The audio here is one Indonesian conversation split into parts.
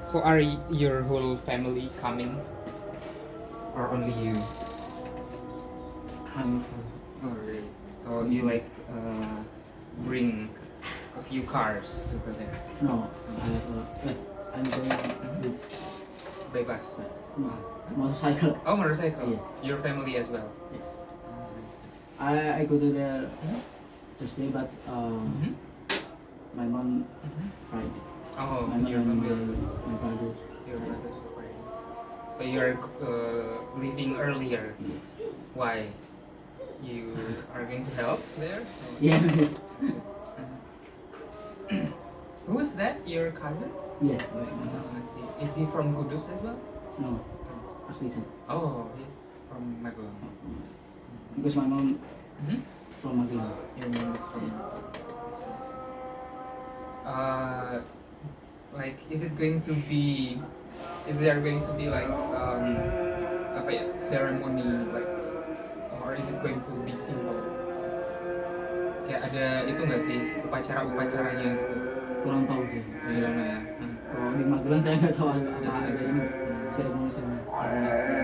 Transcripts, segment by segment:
So are your whole family coming, or only you? Coming to. Oh really? So you like bring a few cars to go there No, I'm going with by bus? no, motorcycle. Oh, motorcycle. Yeah. Your family as well. Yeah. Oh, I go to there Mhm. Tuesday, but Mhm. my mom Mhm. Friday. Oh, My mom your and family. my brother. Your brother's Friday. So you're leaving earlier. Yes. Why? You are going to help there? Or- Yeah. Who's that? Your cousin? Yeah. I see. Is he from Kudus as well? No, Aslisan. Oh, he's from Magelang. Because my mom Mhm. from Magelang. Your mom is from yes, yes. Like, is it going to be? Is there going to be like apa ya, ceremony like, or is it going to be simple? Kayak ada itu nggak sih upacaranya gitu? Kurang tahu sih. Di mana ya? Kalau di Magelang saya nggak tahu ada ini seremoni. I see.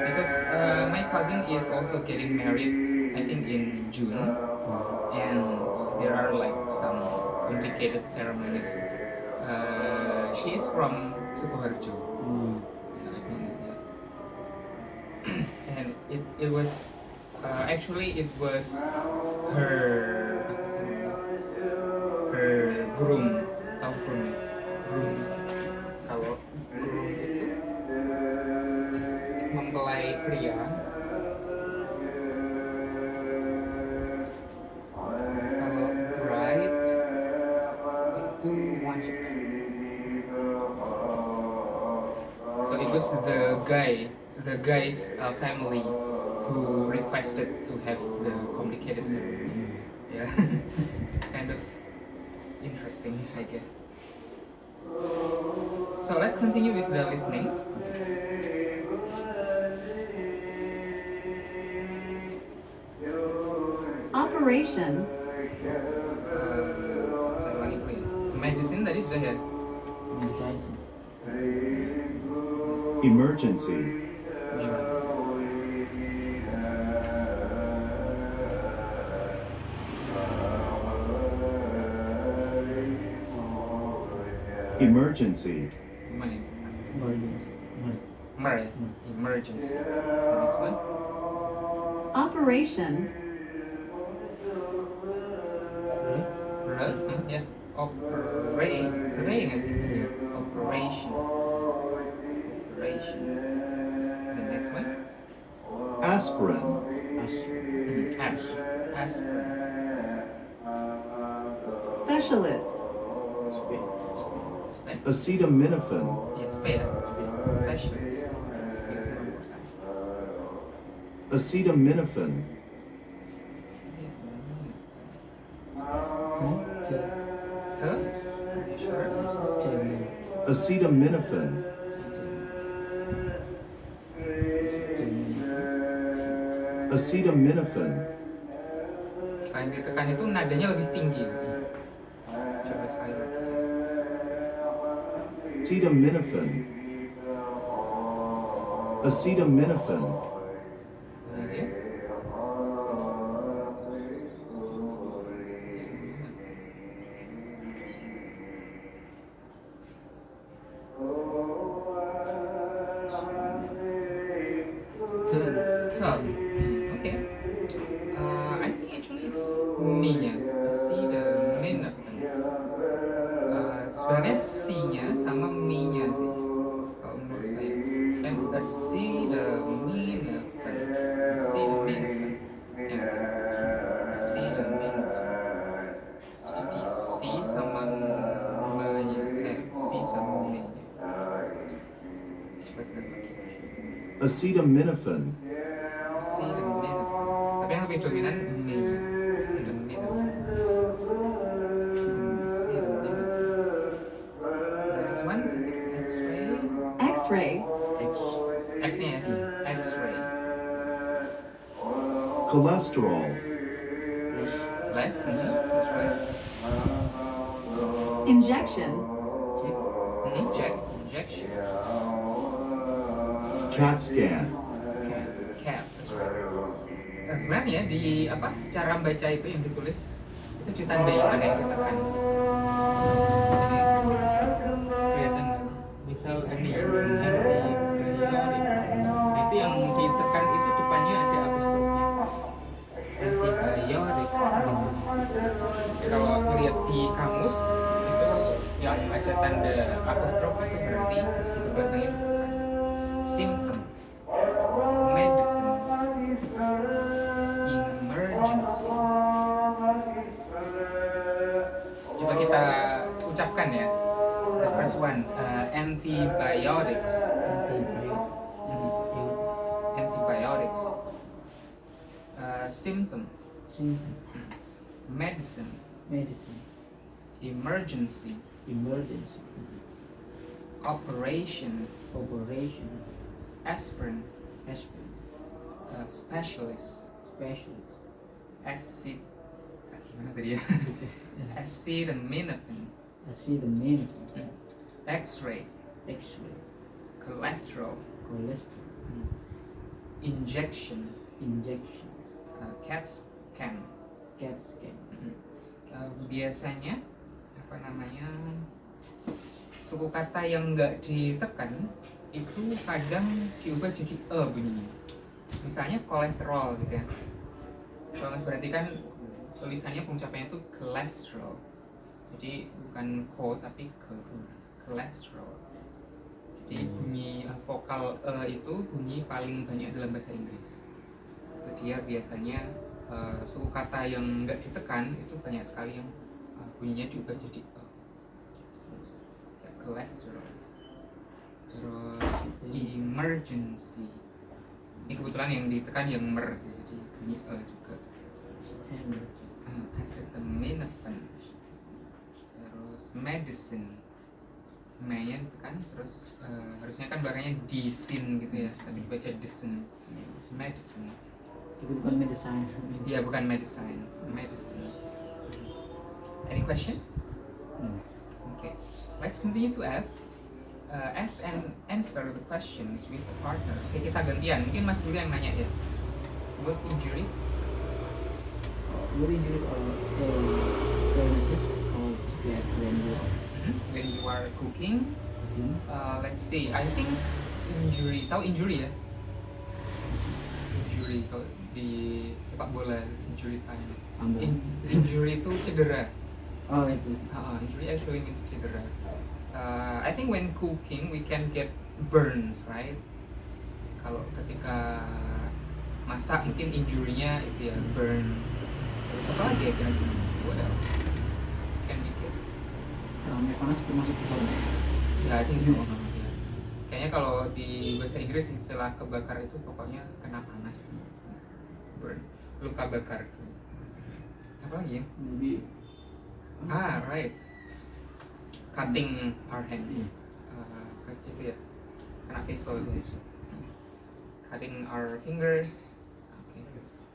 Because my cousin is also getting married, I think in June, and there are like some complicated ceremonies. She is from Sukoharjo, and it was actually it was her apa sih namanya? Her groom, tahu groom ya? Groom, kalau groom itu mempelai pria. Kalau bride itu wanita. So it was the guy's family who requested to have the complicated ceremony. Yeah, it's kind of interesting, I guess. So let's continue with the listening. Operation. Saya ulangi dulu ya. Medicine tadi sudah ya. Desain sih. Emergency. Emergency. Gimana ya? Emergency. Mer ya? Emergency. The next one. Operation. Ya. Operate nggak sih? Operation. Operation. The next one. Aspirin. Aspirin. Specialist. Spe. Acetaminophen. Ya, spe ya. Specialist. Let's use it one more time. Acetaminophen. Tuh? Sure. Acetaminophen. Acetaminophen. Selain ditekan itu nadanya lebih tinggi. Coba sekali lagi. Acetaminophen. Acetaminophen. Lagi ya. Tuh. Okay. I think actually it's me-nya. Acetaminophen. Sebenarnya C-nya sama me-nya sih. Kalau menurut saya. Acetaminophen. Acetaminophen. Ya nggak sih? Acetaminophen. Jadi di C sama me-nya. C sama me-nya. Coba sekali lagi. Acetaminophen. Acetaminophen. Tapi yang lebih dominan me. Acetaminophen. Acetaminophen. The next one. X-ray. X-ray. X-nya ya. X-ray. Cholesterol. Less. That's right. Injection. Check. injection, CAT scan, CAT. That's right. Nah, sebenarnya di cara membaca itu yang ditulis itu ditandai mana yang ditekan. Jadi, kelihatan nggak? Misal ini antibiotics. Nah itu yang ditekan itu depannya ada apostrofnya. Antibiotics. Jadi kalau lihat di kamus itu yang ada tanda apostrof itu berarti di belakangnya ditekan. Symptom, medicine, emergency. Coba kita ucapkan ya. The first one, antibiotics. Antibiotics. Symptom, Symptom. medicine, Medicine. emergency, Emergency. operation, Operation. aspirin, Aspirin. specialist, Specialist. acid, gimana tadi ya? Acetaminophen, Acetaminophen. X-ray, X-ray. cholesterol, Cholesterol. injection, Injection. CAT scan. CAT scan. Biasanya suku kata yang nggak ditekan itu kadang diubah jadi bunyinya. Misalnya kolesterol gitu ya. Kalau Mas perhatikan tulisannya pengucapannya itu cholesterol. Jadi bukan ko tapi cholesterol. Jadi bunyi vokal itu bunyi paling banyak dalam bahasa Inggris. Itu dia biasanya suku kata yang nggak ditekan itu banyak sekali yang bunyinya diubah jadi kayak cholesterol. Terus emergency. Ini kebetulan yang ditekan yang mer sih, jadi bunyi juga. Acetaminophen. Terus medicine. M-nya ditekan, terus harusnya kan belakangnya disin gitu ya, tapi dibaca disen. Medicine. Itu bukan medicine. Iya, bukan medicine. Medicine. Any question? Okay. Let's continue to F. Ask and answer the questions with a partner. Oke, kita gantian. Mungkin Mas dulu yang nanya ya. What injuries? What injuries or illnesses called that When you are cooking, cooking? let's see. I think injury. Tahu injury ya? Injury kalau di sepak bola injury time. Injury itu cedera. Oh itu. Injury actually means cedera. I think when cooking we can get burns, right? Kalau ketika masak mungkin injury-nya itu ya burn. Terus apa lagi ya kira-kira? What else can we get? Minyak panas termasuk panas. Ya, I think so. Ya. Kayaknya kalau di bahasa Inggris istilah kebakar itu pokoknya kena panas. Burn. Luka bakar. Apa lagi ya? Maybe. Right. Cutting our hands. Itu ya. Kena pisau itu. Cutting our fingers. Okay.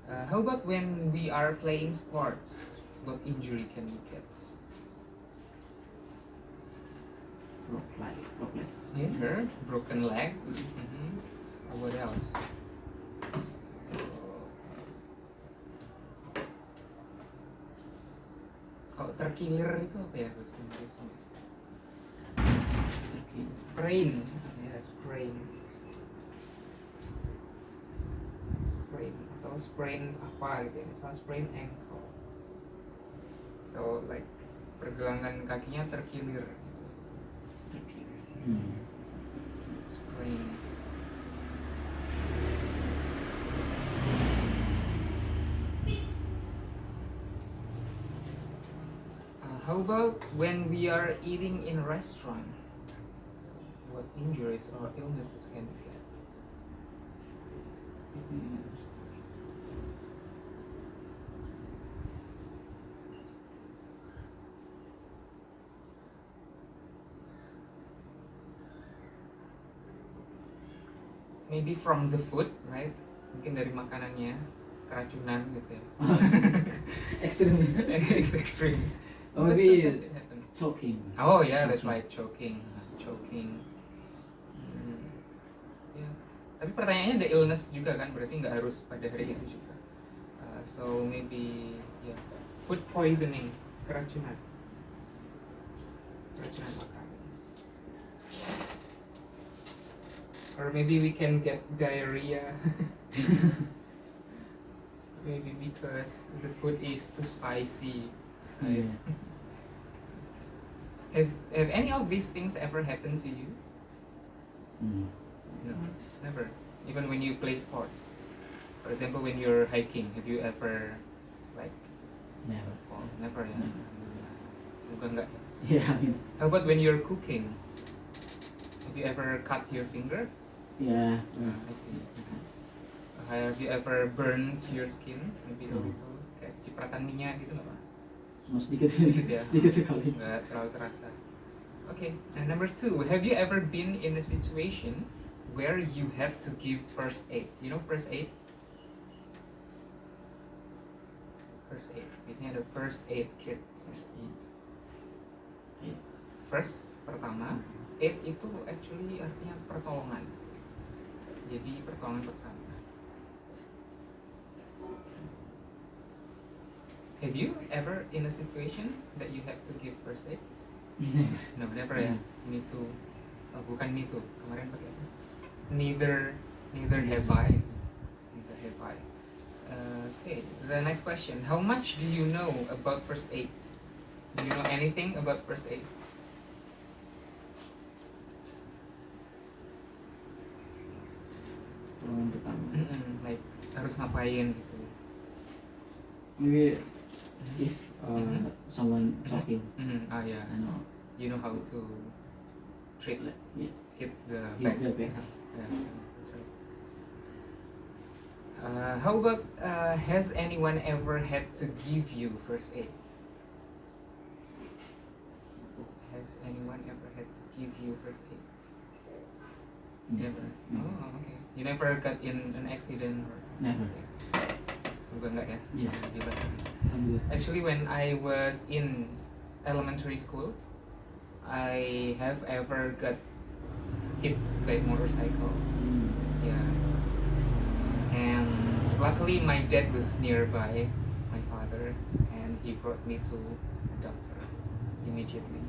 How about when we are playing sports? What injury can we get? Broke legs. Yeah, sure. Broken legs. What else? Kalau terkilir itu apa ya bahasa Inggrisnya? Sprain. Ya, sprain. Sprain atau sprain apa gitu ya? Misal sprain ankle. So like pergelangan kakinya terkilir. Sprain. How about when we are eating in a restaurant? What injuries or illnesses can we get? Maybe from the food, right? Mungkin dari makanannya, keracunan gitu ya. Extreme. It's extreme. Oh, But maybe sometimes it happens. choking. Oh yeah, that's Choking. right, choking. Tapi pertanyaannya ada illness juga kan, berarti nggak harus pada hari itu juga. So maybe yeah, food poisoning, keracunan makanan. Or maybe we can get diarrhea. Maybe because the food is too spicy. Right? Yeah. Have any of these things ever happened to you? Mm. No, never. Even when you play sports. For example, when you're hiking, have you ever like Never. fall? Never, ya. Never. Semoga enggak. Yeah, I mean, How about when you're cooking? Have you ever cut your finger? yeah. I see. Have you ever burned your skin? Maybe a No. little, kayak cipratan minyak gitu nggak Pak? Cuma sedikit, Sedikit ya? sedikit sekali. Nggak terlalu terasa. Okay, and number 2, have you ever been in a situation where you had to give first aid? You know first aid? First aid. Biasanya ada first aid kit. Aid. First, pertama. Aid itu actually artinya pertolongan. Jadi pertolongan pertama. Have you ever in a situation that you have to give first aid? Never. No, never ya. Me too. Oh, bukan me too. Kemarin pakai apa? Neither have I. Neither have I. Okay, the next question. How much do you know about first aid? Do you know anything about first aid? Pertolongan pertama. Like harus ngapain gitu. Maybe if someone choking, Ah yeah. I know. You know how to treat Like, yeah, hit the hit back. the back. Yeah, that's right. How about has anyone ever had to give you first aid? Has anyone ever had to give you first aid? Never. No. Oh, okay. You never got in an accident or something? Never. Okay. Semoga enggak ya. Yeah. Alhamdulillah. Alhamdulillah. Actually, when I was in elementary school, I have ever got hit by motorcycle. Mm. Yeah. And luckily, my dad was nearby, my father, and he brought me to a doctor immediately.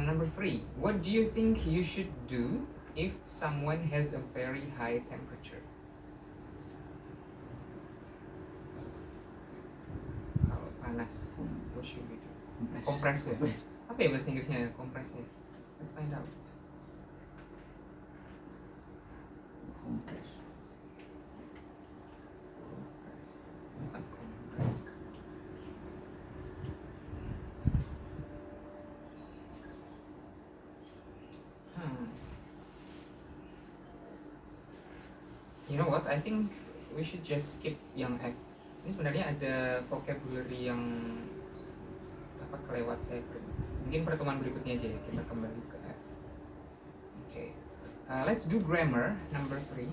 Number 3, what do you think you should do if someone has a very high temperature? Kalau panas, what should we do? Kompres ya? Kompres. Apa ya bahasa Inggrisnya kompres ya? Let's find out. Kompres. Masa kompres? You know what? I think we should just skip yang F. Ini sebenarnya ada vocabulary yang apa kelewat saya. Mungkin pertemuan berikutnya aja ya kita kembali ke F. Okay. Let's do grammar number 3.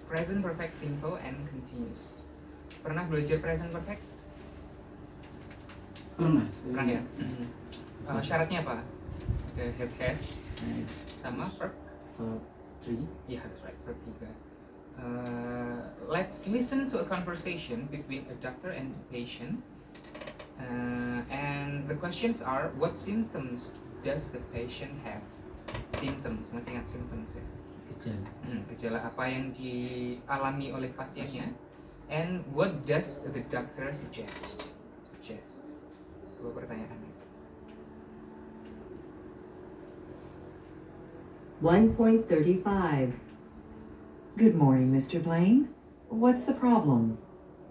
Present perfect simple and continuous. Pernah belajar present perfect? Pernah. Pernah ya. Syaratnya apa? Ada have has Have sama verb. verb 3. Yeah, that's right. Verb 3. Let's listen to a conversation between a doctor and a patient. And the questions are, what symptoms does the patient have? Symptoms, masih ingat symptoms ya? Gejala. Gejala apa yang dialami oleh pasiennya? And what does the doctor suggest? Dua pertanyaan. 1.35. Good morning, Mr. Blaine. What's the problem?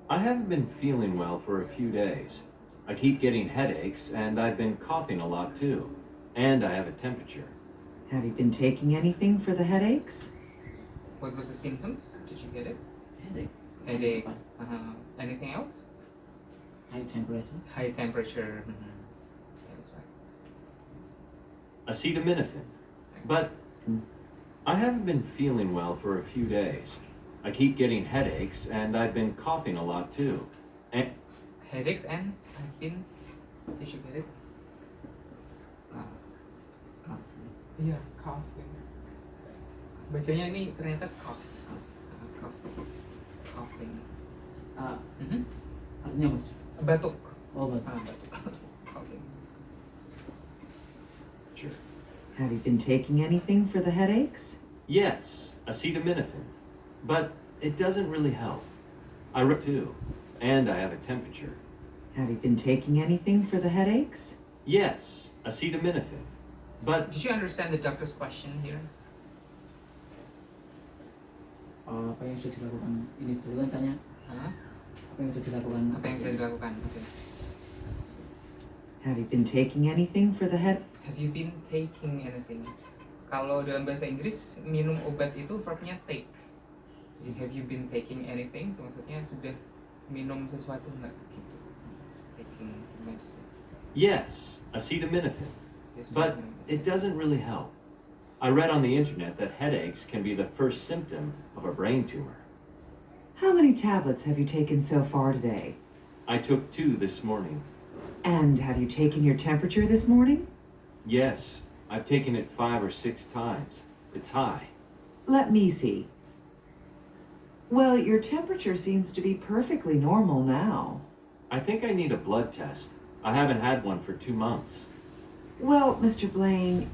I haven't been feeling well for a few days. I keep getting headaches, and I've been coughing a lot too. And I have a temperature. Have you been taking anything for the headaches? What was the symptoms? Did you get it? Headache. Headache. Anything else? High temperature. High temperature. Yeah, that's right. Acetaminophen. But I haven't been feeling well for a few days. I keep getting headaches, and I've been coughing a lot too. And Headaches and I've been. Did you get it? Cough. Yeah, coughing. Bacanya ini ternyata cough. Cough. Coughing. Mhm. Artinya apa sih? Batuk. Oh, batuk. Batuk. Coughing. Sure. Have you been taking anything for the headaches? Yes, acetaminophen. But it doesn't really help. I read too. And I have a temperature. Have you been taking anything for the headaches? Yes, acetaminophen. But Did you understand the doctor's question here? Apa yang sudah dilakukan? Ini dulu kan tanya Hah? apa yang sudah dilakukan? Apa yang sudah dilakukan? Oke. Have you been taking anything for the head? Have you been taking anything? Kalau dalam bahasa Inggris minum obat itu verbnya take. Jadi have you been taking anything? Itu maksudnya sudah minum sesuatu nggak gitu. Taking medicine. yes, acetaminophen. Dia sudah But minum it doesn't really help. I read on the internet that headaches can be the first symptom of a brain tumor. How many tablets have you taken so far today? I took 2 this morning. And have you taken your temperature this morning? Yes, I've taken it 5 or 6 times. It's high. Let me see. Well, your temperature seems to be perfectly normal now. I think I need a blood test. I haven't had one for 2 months. Well, Mr. Blaine,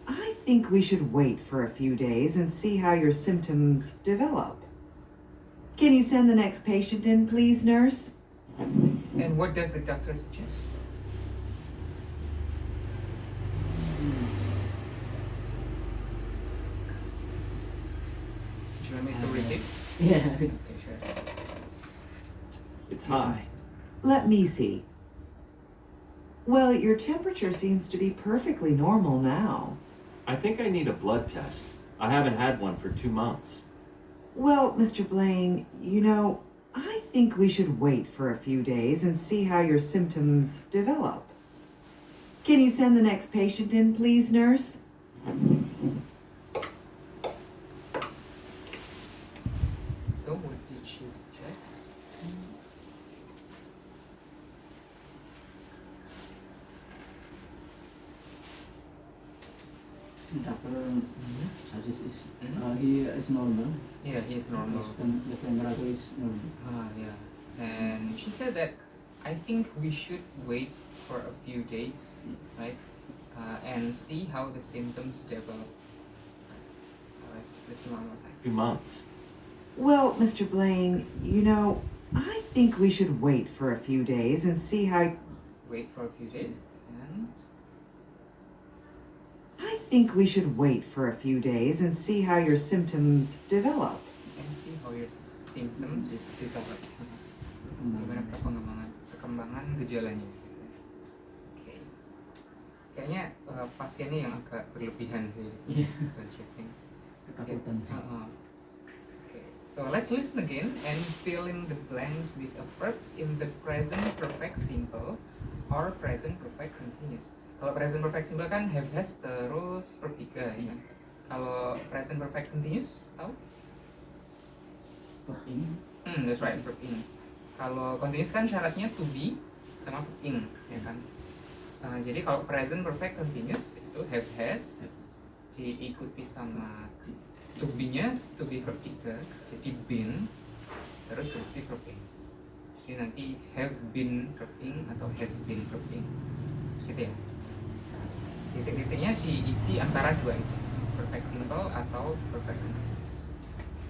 I think we should wait for a few days and see how your symptoms develop. Can you send the next patient in, please, nurse? And what does the doctor suggest? Do you want me to repeat? Iya. Okay, sure. It's high. Let me see. Well, your temperature seems to be perfectly normal now. I think I need a blood test. I haven't had one for 2 months. Well, Mr. Blaine, I think we should wait for a few days and see how your symptoms develop. Can you send the next patient in, please, nurse? So what did she suggest? The doctor suggests is Mhm. he is normal. Yeah, he is normal. The temperature is normal. Yeah. And she said that I think we should wait for a few days, right? And see how the symptoms develop. Let's listen one more time. 2 months. Well, Mr. Blaine, I think we should wait for a few days and see how. Wait for a few days and I think we should wait for a few days and see how your symptoms develop. see how your symptoms develop. Gimana perkembangan gejalanya gitu ya. Oke. Kayaknya pasiennya yang agak berlebihan sih di sini. Iya. Don't you think? Ketakutan. Okay. So let's listen again and fill in the blanks with a verb in the present perfect simple or present perfect continuous. Kalau present perfect simple kan have has terus verb 3 ya. Kalau present perfect continuous tahu? Verb in. That's right, verb in. Kalau continuous kan syaratnya to be sama verb in, ya kan? Jadi kalau present perfect continuous itu have has diikuti sama to be-nya to be verb 3, jadi been terus diikuti verb in. Jadi nanti have been verb in atau has been verb in, gitu ya. Titik-titiknya diisi antara dua itu, perfect simple atau perfect continuous.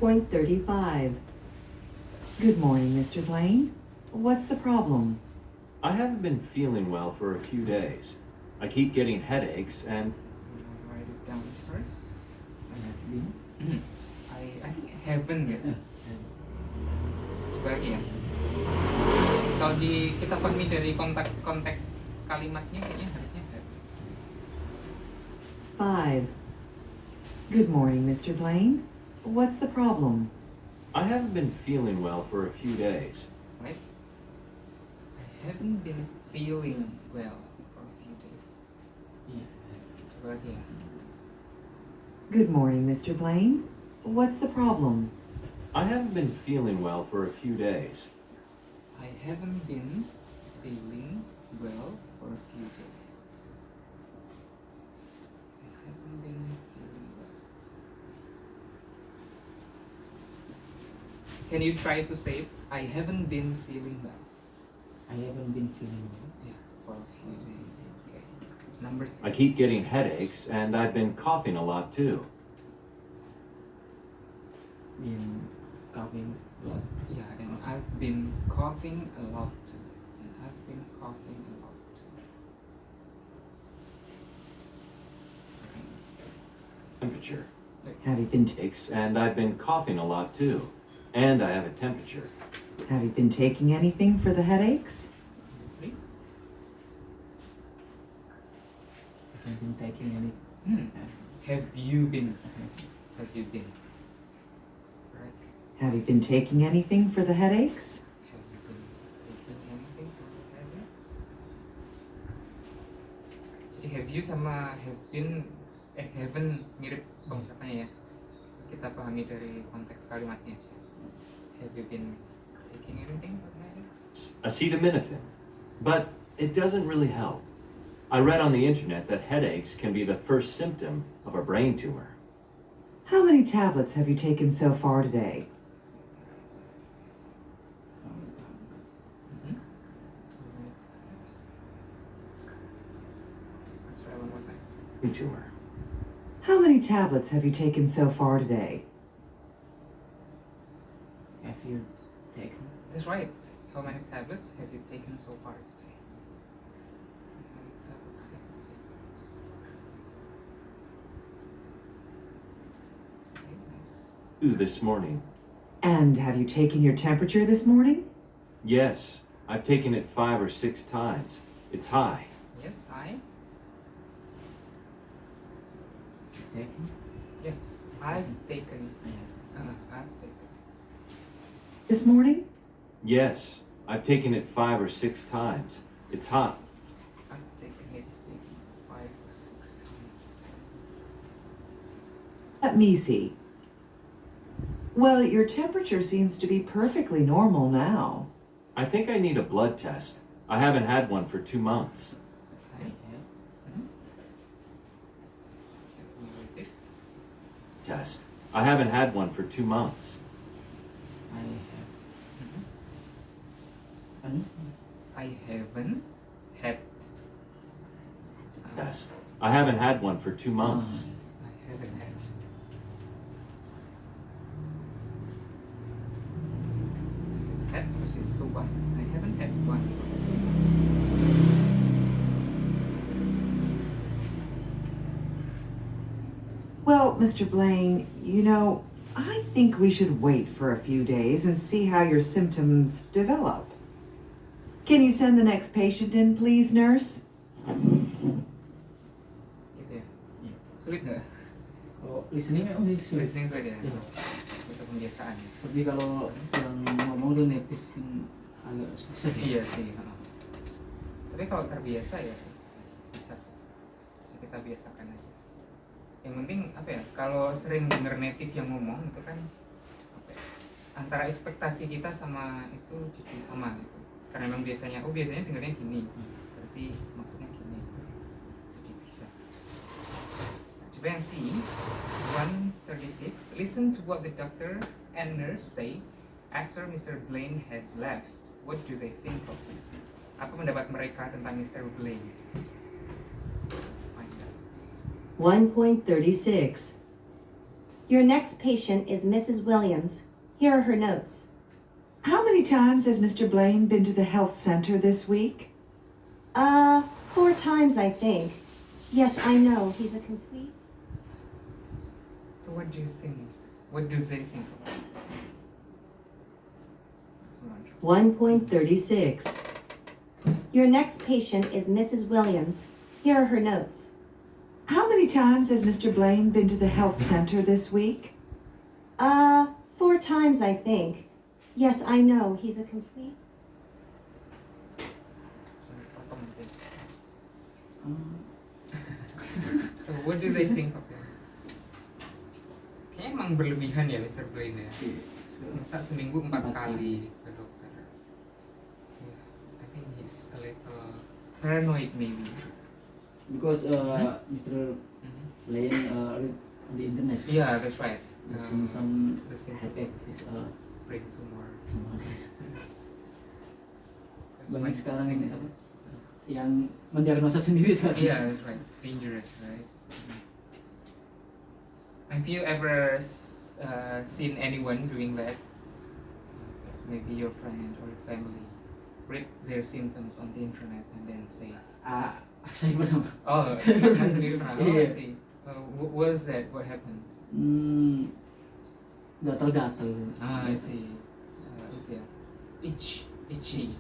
Point 35. Good morning, Mr. Blaine. What's the problem? I haven't been feeling well for a few days. I keep getting headaches and Write it down first. I have been. I think haven't guys. Coba lagi ya. Kalau kita pahami dari konteks kalimatnya kayaknya harusnya have. 5. Good morning, Mr. Blaine. What's the problem? I haven't been feeling well for a few days. Right? I haven't been feeling well for a few days. Iya. Coba lagi ya. Good morning, Mr. Blaine. What's the problem? I haven't been feeling well for a few days. I haven't been feeling well for a few days. I haven't been feeling well. Can you try to say it? I haven't been feeling well. I haven't been feeling well. Yeah, for a few days. Okay. Number 2. I keep getting headaches and I've been coughing a lot too. Been coughing a lot. Yeah, and I've been coughing a lot too. And I've been coughing a lot too. Temperature. Have you been Aches and I've been coughing a lot too. And I have a temperature. have you been taking anything for the headaches? 3. I've been taking anything. Have you been? Have you been? Right. Have you been taking anything for the headaches? Have you been taking anything for the headaches? Jadi have you sama have been haven't mirip pengucapannya ya. Kita pahami dari konteks kalimatnya aja. Have you been taking anything for the headaches? Acetaminophen. But it doesn't really help. I read on the internet that headaches can be the first symptom of a brain tumor. How many tablets have you taken so far today? Let's try one more time. Brain tumor. How many tablets have you taken so far today? Have you taken? That's right. How many tablets have you taken so far today? How many tablets have you taken so far today? Okay, nice. Ooh, this morning. And have you taken your temperature this morning? Yes, I've taken it 5 or 6 times. It's high. Yes, I. Taken? Yeah, I've taken. I have. I've taken. This morning? Yes, I've taken it 5 or 6 times. It's hot. I've taken it 5 or 6 times. Let me see. Well, your temperature seems to be perfectly normal now. I think I need a blood test. I haven't had one for 2 months. I have. It. Test. I haven't had one for 2 months. I have. And I haven't had. Test. I haven't had one for 2 months. I haven't had. Had terus itu one. I haven't had one. Well, Mr. Blaine, I think we should wait for a few days and see how your symptoms develop. Can you send the next patient in, please, nurse? Gitu ya. Sulit nggak? kalau listening memang sih sulit. Listening sulit ya. Iya. Itu pembiasaan. Tapi kalau yang ngomong tuh native kan agak susah. Iya sih. Tapi kalau terbiasa ya bisa sih. Ya, kita biasakan aja. Yang penting apa ya? Kalau sering denger native yang ngomong itu kan apa ya, antara ekspektasi kita sama itu jadi sama gitu. Karena memang biasanya dengernya gini. Berarti maksudnya gini gitu. Jadi bisa. Coba yang C 136. Listen to what the doctor and nurse say after Mr. Blaine has left. What do they think of him? Apa pendapat mereka tentang Mr. Blaine? Let's find out. 1.36. Your next patient is Mrs. Williams. Here are her notes. How many times has Mr. Blaine been to the health center this week? 4 times, I think. Yes, I know. He's a complete. So what do you think? What do they think of him? That's one. 1.36. Your next patient is Mrs. Williams. Here are her notes. How many times has Mr. Blaine been to the health center this week? 4 times, I think. Yes, I know. He's a complete. Let's potong nanti. Hmm. So what do they think of him? Kayaknya emang berlebihan ya Mr. Blaine ya. Iya. So, Masa seminggu 4 kali ke dokter. Yeah, I think he's a little paranoid maybe. because Mr. Blaine read on the internet. Yeah, that's right. Some The symptoms. headache is brain tumor. Banyak sekarang ini apa yang mendiagnosa sendiri sekarang. Yeah, that's right. It's dangerous, right? Have you ever seen anyone doing that? Maybe your friend or family read their symptoms on the internet and then say, Saya pernah. "Oh, Mas sendiri pernah." Oh, I Iya. see. What is that? What happened? Gatal-gatal. I see. Itu ya. Itchy.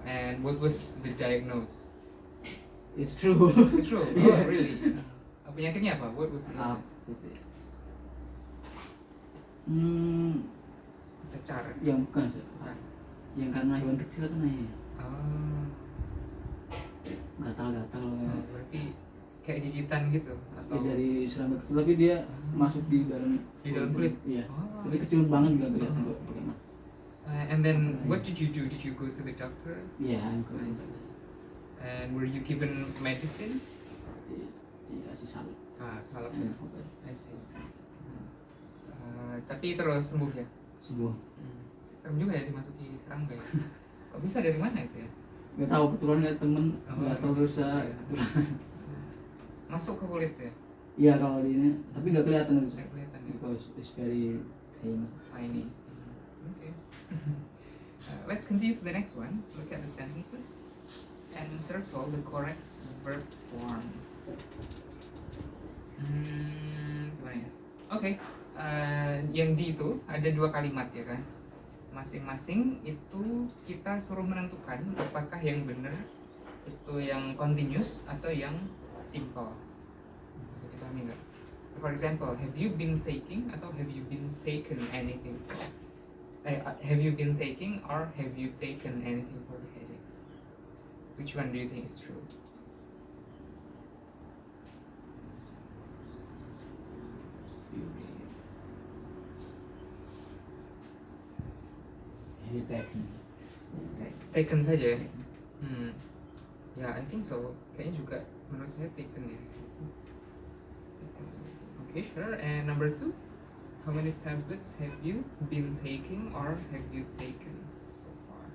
And what was the diagnosis? It's true. It's true. Oh, Yeah. really? Penyakitnya apa? What was the illness? Cacar. Yang bukan sih. Ah. Yang karena hewan kecil kan ya. Oh, Gatal-gatal. berarti kayak gigitan gitu atau Ya, dari serangga kecil tapi dia masuk di dalam kulit? Iya. Oh, Tapi kecil banget juga kelihatan kok bagaimana. And then what did you do? Did you go to the doctor? Iya, I see. And were you given medicine? Iya, sih salah. Salah ya. I see. Tapi terus sembuh ya? Sebuah. Serem juga ya dimasuki serangga ya. Kok bisa dari mana itu ya? Gak tahu keturunan lihat temen nggak tahu masuk bisa ya. keturunan. Masuk ke kulit ya? Iya kalau di ini tapi nggak kelihatan itu. Nggak kelihatan ya? Because it's very tiny. Tiny. Okay. Let's continue to the next one. Look at the sentences and circle the correct verb form. Gimana ya? Oke. Yang di itu ada 2 kalimat ya kan? Masing-masing itu kita suruh menentukan apakah yang benar itu yang continuous atau yang simple. Bisa dipahami nggak? For example, have you been taking atau have you been taken anything? Have you been taking or have you taken anything for the headaches? Which one do you think is true? Ini taken. Taken saja ya? Ya, I think so. Kayaknya juga menurut saya taken ya. Okay, sure. And number 2, how many tablets have you been taking or have you taken so far?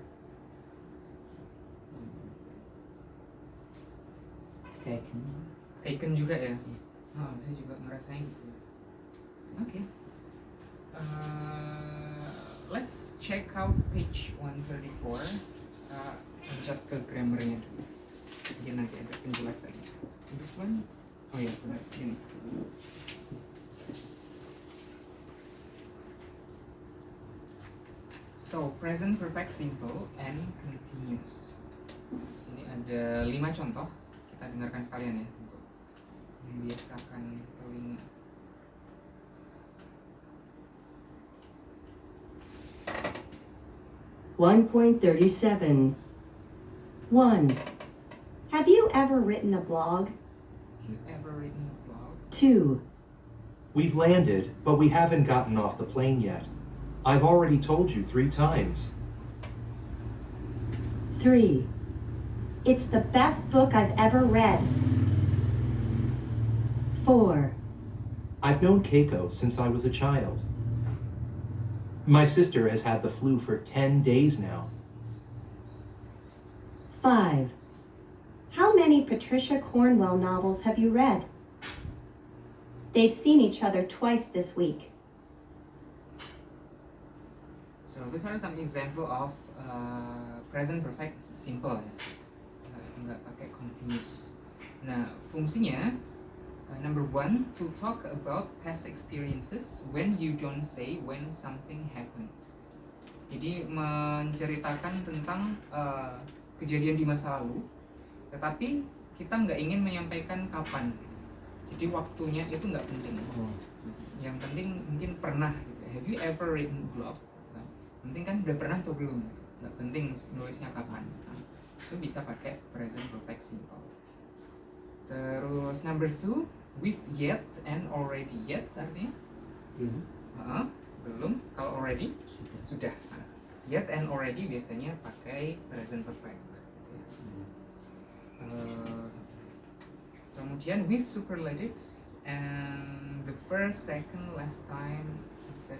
Taken. Taken juga ya? Saya juga ngerasanya gitu. Okay. Let's check out page 134. Loncat ke grammarnya dulu. Mungkin nanti ada penjelasan. This one? Oh ya, benar. Ini. So, present perfect simple and continuous. Sini ada 5 contoh. Kita dengarkan sekalian ya untuk membiasakan telinga. $1.37. 1, Have you ever written a blog? You ever written a blog? 2, We've landed, but we haven't gotten off the plane yet. I've already told you 3 times. 3, It's the best book I've ever read. 4, I've known Keiko since I was a child. My sister has had the flu for 10 days now. 5, How many Patricia Cornwell novels have you read? They've seen each other twice this week. So these are some example of present perfect simple ya, nggak pakai continuous. Nah fungsinya number 1, to talk about past experiences when you don't say when something happened. Jadi menceritakan tentang kejadian di masa lalu, tetapi kita nggak ingin menyampaikan kapan. Jadi waktunya itu nggak penting. Yang penting mungkin pernah gitu. Have you ever written blog? Penting kan udah pernah atau belum? Nggak penting nulisnya kapan. Itu bisa pakai present perfect simple. Terus number 2, with yet and already. Yet artinya belum. Kalau already sudah. Yet and already biasanya pakai present perfect. Kemudian with superlatives and the first, second, last time, etc.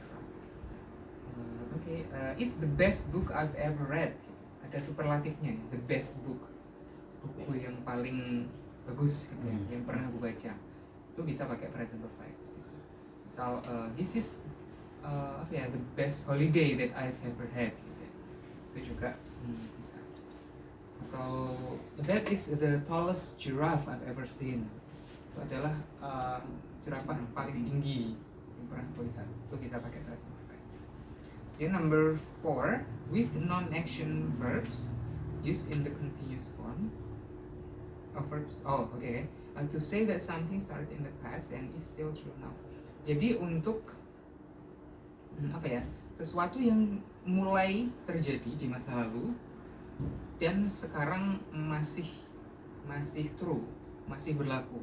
It's the best book I've ever read. Gitu. Ada superlatifnya, ya, the best book. Buku yang paling bagus gitu ya, yang pernah aku baca. Itu bisa pakai present perfect. Gitu. Misal, this is the best holiday that I've ever had. Gitu ya. Itu juga bisa. Atau that is the tallest giraffe I've ever seen. Itu adalah jerapah paling tinggi yang pernah aku lihat. Itu bisa pakai present perfect. Then number 4, with non-action verbs used in the continuous form of verbs. To say that something started in the past and is still true now. Jadi untuk sesuatu yang mulai terjadi di masa lalu dan sekarang masih true, masih berlaku.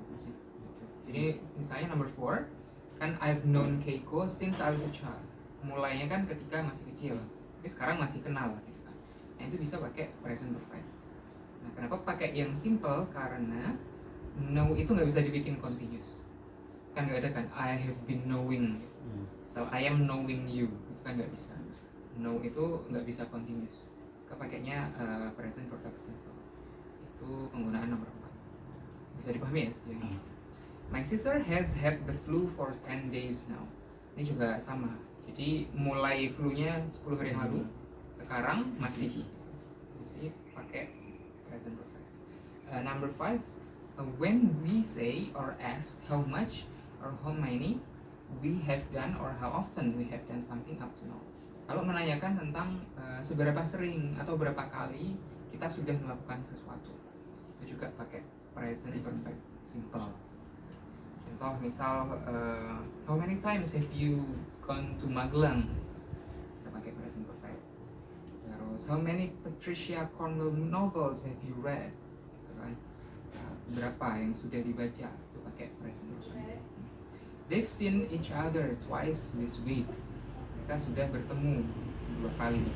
Jadi misalnya number 4 kan, I've known Keiko since I was a child. Mulainya kan ketika masih kecil, tapi sekarang masih kenal gitu kan. Nah itu bisa pakai present perfect. Nah kenapa pakai yang simple? Karena know itu nggak bisa dibikin continuous. Kan nggak ada kan, I have been knowing gitu. So I am knowing you, itu kan nggak bisa. Know itu nggak bisa continuous. Kepakainya present perfect simple. Itu penggunaan nomor 4. Bisa dipahami ya sejauh ini? My sister has had the flu for 10 days now. Ini juga sama. Jadi mulai flu-nya 10 hari yang lalu, sekarang masih. Jadi pakai present perfect. Number 5, when we say or ask how much or how many we have done or how often we have done something up to now. Kalau menanyakan tentang seberapa sering atau berapa kali kita sudah melakukan sesuatu, itu juga pakai present perfect simple. Contoh misal, how many times have you gone to Magelang? Bisa pakai present perfect. Terus, how many Patricia Cornwell novels have you read? Gitu kan. Berapa yang sudah dibaca? Itu pakai present perfect. They've seen each other twice this week. Mereka sudah bertemu 2 kali.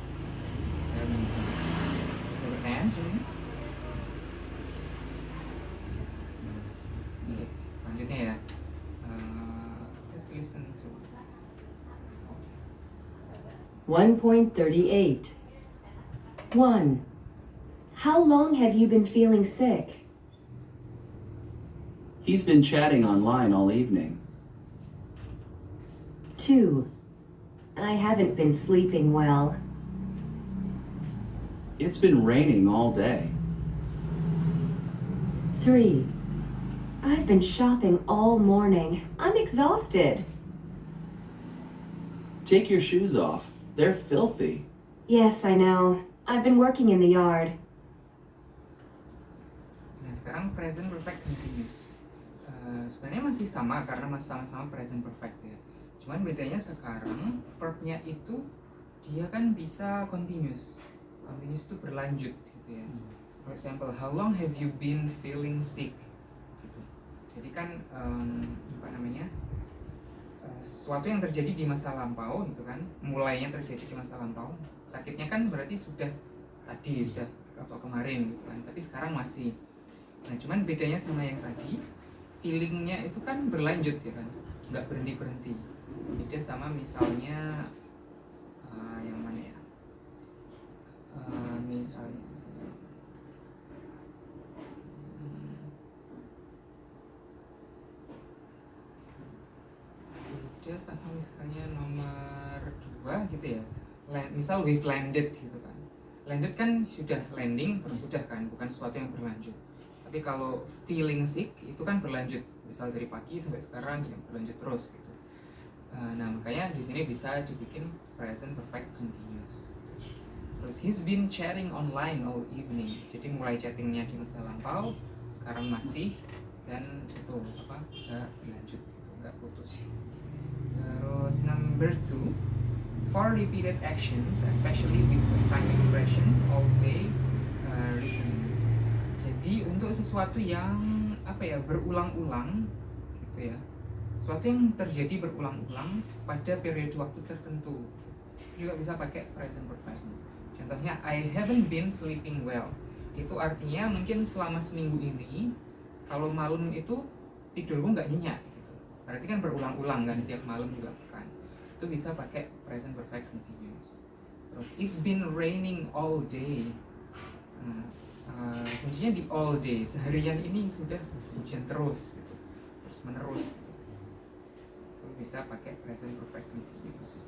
Dan ada pertanyaan sini? Selanjutnya ya, let's listen to 1.38. 1. How long have you been feeling sick? He's been chatting online all evening. 2. I haven't been sleeping well. It's been raining all day. 3. I've been shopping all morning. I'm exhausted. Take your shoes off. They're filthy. Yes, I know. I've been working in the yard. Nah sekarang present perfect continuous. Sebenarnya masih sama karena masih sama-sama present perfect ya. Cuman bedanya sekarang verbnya itu dia kan bisa continuous. Continuous itu berlanjut gitu ya. For example, how long have you been feeling sick? Gitu. Jadi kan sesuatu yang terjadi di masa lampau gitu kan, mulainya terjadi di masa lampau. Sakitnya kan berarti sudah tadi, sudah atau kemarin gitu kan. Tapi sekarang masih. Nah, cuman bedanya sama yang tadi, feelingnya itu kan berlanjut ya kan, nggak berhenti. Beda sama misalnya yang mana ya? Misalnya beda sama misalnya nomor 2 gitu ya. Misal we've landed gitu kan. Landed kan sudah landing terus sudah kan, bukan sesuatu yang berlanjut. Tapi kalau feeling sick itu kan berlanjut, misal dari pagi sampai sekarang ya berlanjut terus gitu. Nah makanya di sini bisa dibikin present perfect continuous. Terus he's been chatting online all evening. Jadi mulai chattingnya di masa lampau, sekarang masih, dan itu bisa berlanjut gitu, nggak putus. Terus number 2, for repeated actions, especially with time expression, all day listening. Jadi untuk sesuatu yang berulang-ulang gitu ya, sesuatu yang terjadi berulang-ulang pada periode waktu tertentu juga bisa pakai present perfect. Contohnya, I haven't been sleeping well. Itu artinya mungkin selama seminggu ini kalau malam itu tidurku nggak nyenyak gitu. Berarti kan berulang-ulang kan, tiap malam dilakukan. itu bisa pakai present perfect continuous. Terus it's been raining all day. Kuncinya di all day, seharian ini sudah hujan terus gitu, terus menerus gitu. Itu bisa pakai present perfect continuous.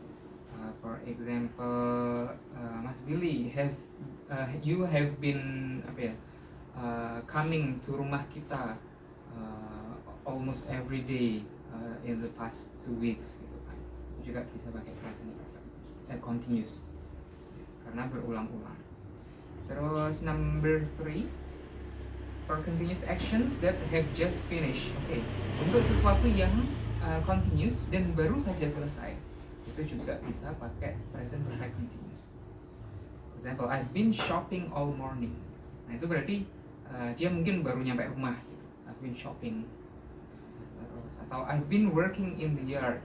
For example, Mas Billy, you have been coming to rumah kita almost every day in the past 2 weeks gitu kan. Juga bisa pakai present perfect continuous karena berulang-ulang. Terus number 3, for continuous actions that have just finished. Oke, untuk sesuatu yang continuous dan baru saja selesai, itu juga bisa pakai present perfect continuous. For example, I've been shopping all morning. Nah itu berarti dia mungkin baru nyampe rumah gitu. I've been shopping. Terus atau I've been working in the yard.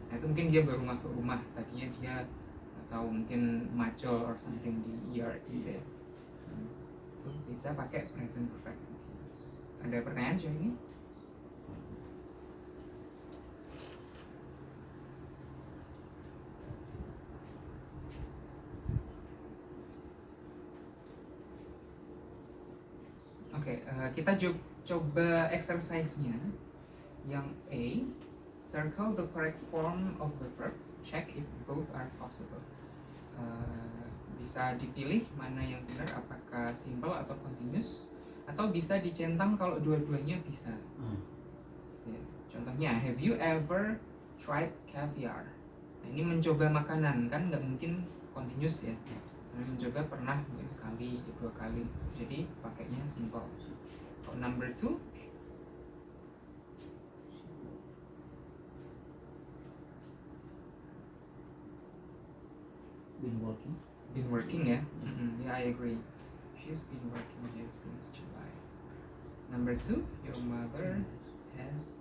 Nah itu mungkin dia baru masuk rumah. Tadinya dia atau mungkin macul or something di yard gitu ya. Itu bisa pakai present perfect continuous. Ada pertanyaan sih ini? Oke, kita coba exercise-nya. Yang A, circle the correct form of the verb, check if both are possible. Bisa dipilih mana yang benar, apakah simple atau continuous, atau bisa dicentang kalau dua-duanya bisa. Ya, contohnya, have you ever tried caviar? Nah, ini mencoba makanan, kan nggak mungkin continuous ya. Mencoba pernah mungkin sekali, 2 kali, jadi pakainya simple. Kalau number 2, been working ya. Yeah, I agree. She's been working here since July. Number 2, your mother has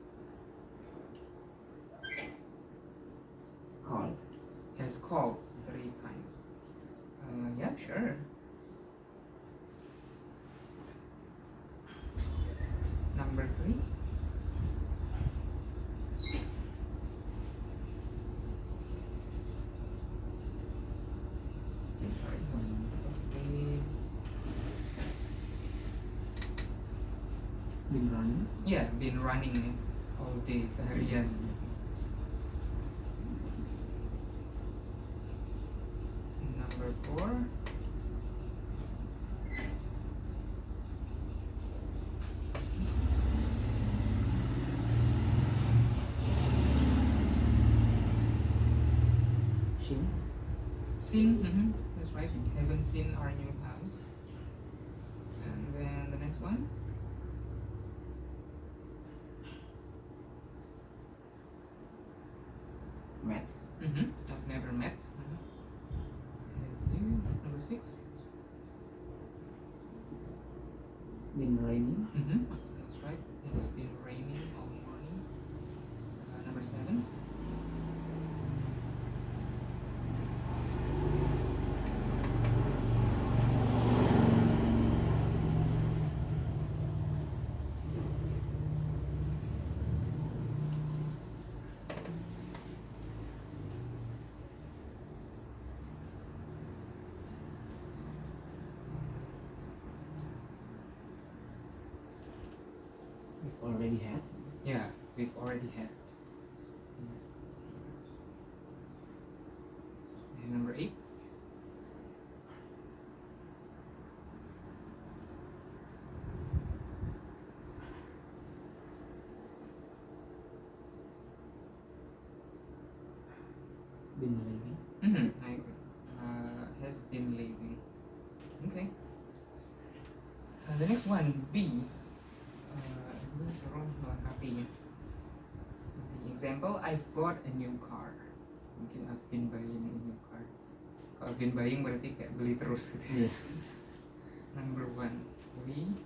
called 3 times. Yeah, sure. Number 3. Sorry, Been running. Yeah, been running ya, all day, seharian. Number 4. Seen, that's right. Haven't seen our new house. And then the next one. Met. I've never met. Have you? Number 6. Been raining. That's right. It's been raining all morning. Number 7. We've already had. Yeah, we've already had. And number 8. Been living. I agree. Has been leaving. Okay. The next one, B. Ini suruh melengkapi ya. The example, I've bought a new car. Mungkin I've been buying a new car. Kalau been buying berarti kayak beli terus gitu ya. Number 1, we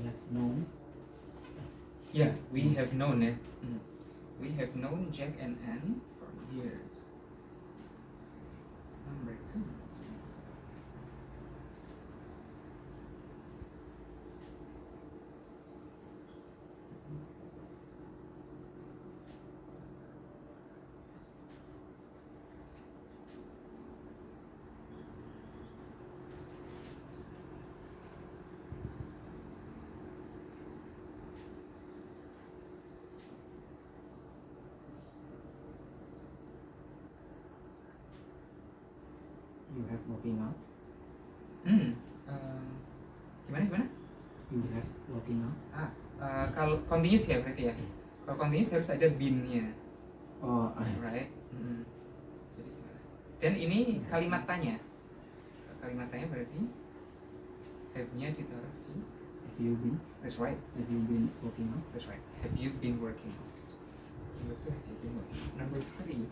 have known. Yeah, we have known it. We have known Jack and Anne for years. Number 2. You have working out. Gimana? You have working out. Kalau continuous ya berarti ya. Kalau continuous harus ada been-nya, Oh, right? Jadi gimana? Dan ini kalimat tanya. Kalimat tanya berarti have-nya ditaruh di. have you been? That's right. Have you been working out? That's right. Have you been working out? Number 2, have you been working out? Number 3,